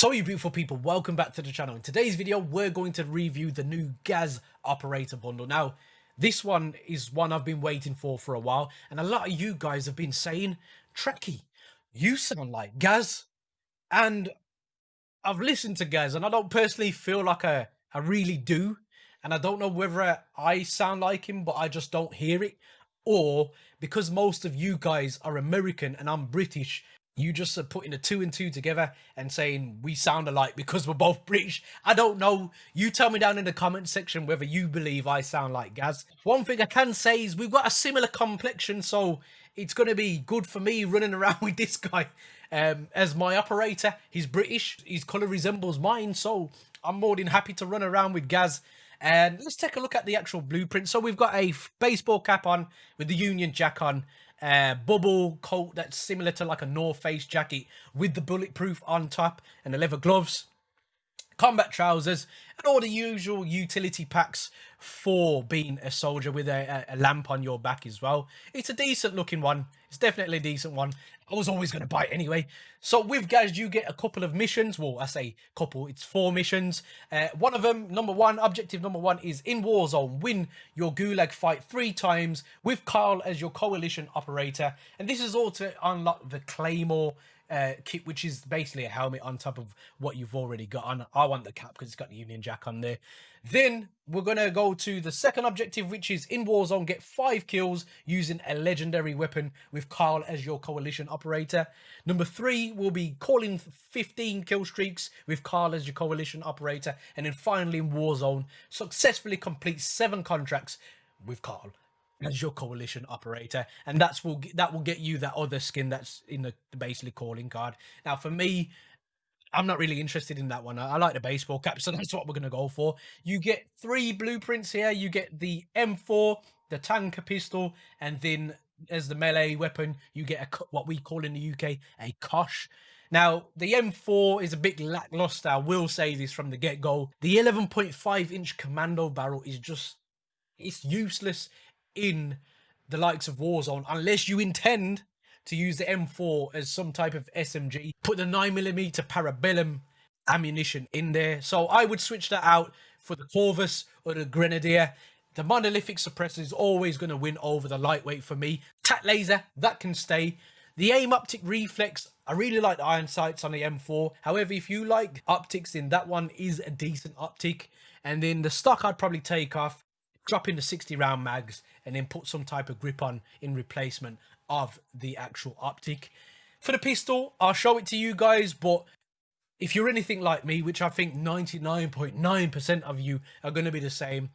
So you beautiful people, welcome back to the channel. In today's video, we're going to review the new Gaz Operator bundle. Now, this one is one I've been waiting for a while, and a lot of you guys have been saying, Trakky, you sound like Gaz. And I've listened to Gaz, and I don't personally feel like I really do. And I don't know whether I sound like him, but I just don't hear it. Or because most of you guys are American and I'm British, you just are putting a 2 and 2 together and saying we sound alike because we're both British. I don't know. You tell me down in the comment section whether you believe I sound like Gaz. One thing I can say is we've got a similar complexion, so it's going to be good for me running around with this guy as my operator. He's British. His colour resembles mine, so I'm more than happy to run around with Gaz. And let's take a look at the actual blueprint. So we've got a baseball cap on with the Union Jack on, bubble coat that's similar to like a North Face jacket with the bulletproof on top, and the leather gloves, combat trousers, and all the usual utility packs for being a soldier with a lamp on your back as well. It's a decent looking one. It's definitely a decent one. I was always going to buy it anyway. So with Gaz, you get a couple of missions. Well, I say couple, it's 4 missions. One of them, objective number one is in Warzone, win your gulag fight 3 times with Carl as your coalition operator. And this is all to unlock the Claymore kit, which is basically a helmet on top of what you've already got on. I want the cap because it's got the Union Jack on there. Then we're going to go to the second objective, which is in Warzone, get 5 kills using a legendary weapon with Carl as your coalition operator. Number 3 will be calling 15 kill streaks with Carl as your coalition operator. And then finally in Warzone, successfully complete 7 contracts with Carl as your coalition operator, and that will get you that other skin that's in the basically calling card. Now for me, I'm not really interested in that one. I like the baseball cap, so that's what we're going to go for. You get 3 blueprints here. You get the M4, the tanker pistol, and then as the melee weapon, you get what we call in the UK a Kosh. Now, the M4 is a bit lackluster. I will say this from the get-go. The 11.5-inch commando barrel is just, it's useless in the likes of Warzone unless you intend to use the M4 as some type of SMG. Put the 9mm Parabellum ammunition in there. So I would switch that out for the Corvus or the Grenadier. The monolithic suppressor is always going to win over the lightweight for me. Tat laser, that can stay. The aim optic reflex, I really like the iron sights on the M4. However, if you like optics, then that one is a decent optic. And then the stock I'd probably take off, drop in the 60-round mags, and then put some type of grip on in replacement of the actual optic. For the pistol, I'll show it to you guys, but if you're anything like me, which I think 99.9% of you are going to be the same,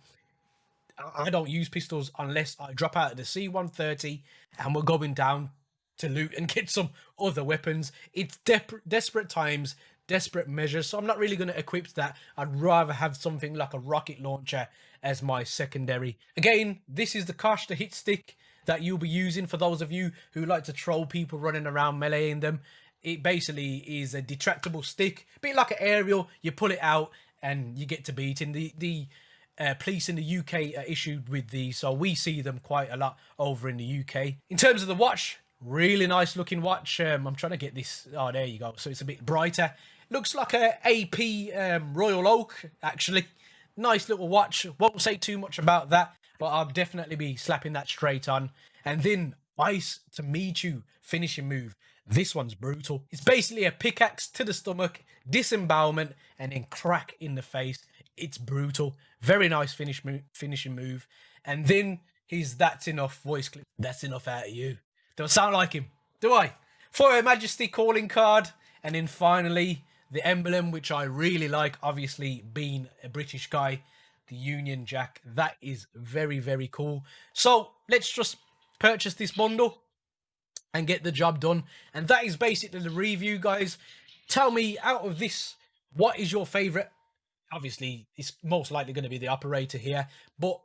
I don't use pistols unless I drop out of the C-130 and we're going down to loot and get some other weapons. It's desperate times, desperate measures, so I'm not really going to equip that. I'd rather have something like a rocket launcher as my secondary. Again, this is the Kosh, the hit stick that you'll be using for those of you who like to troll people running around meleeing them. It basically is a detractable stick, a bit like an aerial. You pull it out and you get to beating. The police in the UK are issued with these, so we see them quite a lot over in the UK. In terms of the watch, really nice looking watch. I'm trying to get this. Oh, there you go. So it's a bit brighter. Looks like a AP Royal Oak, actually. Nice little watch. Won't say too much about that, but I'll definitely be slapping that straight on. And then Ice to Meet You finishing move. This one's brutal. It's basically a pickaxe to the stomach, disembowelment, and then crack in the face. It's brutal. Very nice finishing move. And then his "That's Enough" voice clip. That's enough out of you. Don't sound like him, do I? For Her Majesty calling card. And then finally, the emblem, which I really like, obviously being a British guy, the Union Jack. That is very, very cool. So let's just purchase this bundle and get the job done. And that is basically the review, guys. Tell me, out of this, what is your favorite? Obviously, it's most likely going to be the operator here. But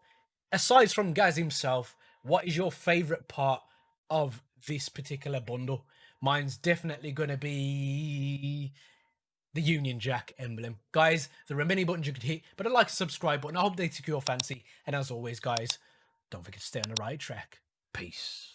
aside from Gaz himself, what is your favorite part of this particular bundle? Mine's definitely going to be the Union Jack emblem. Guys, there are many buttons you could hit, but I like to subscribe button. I hope they took your fancy. And as always, guys, don't forget to stay on the right track. Peace.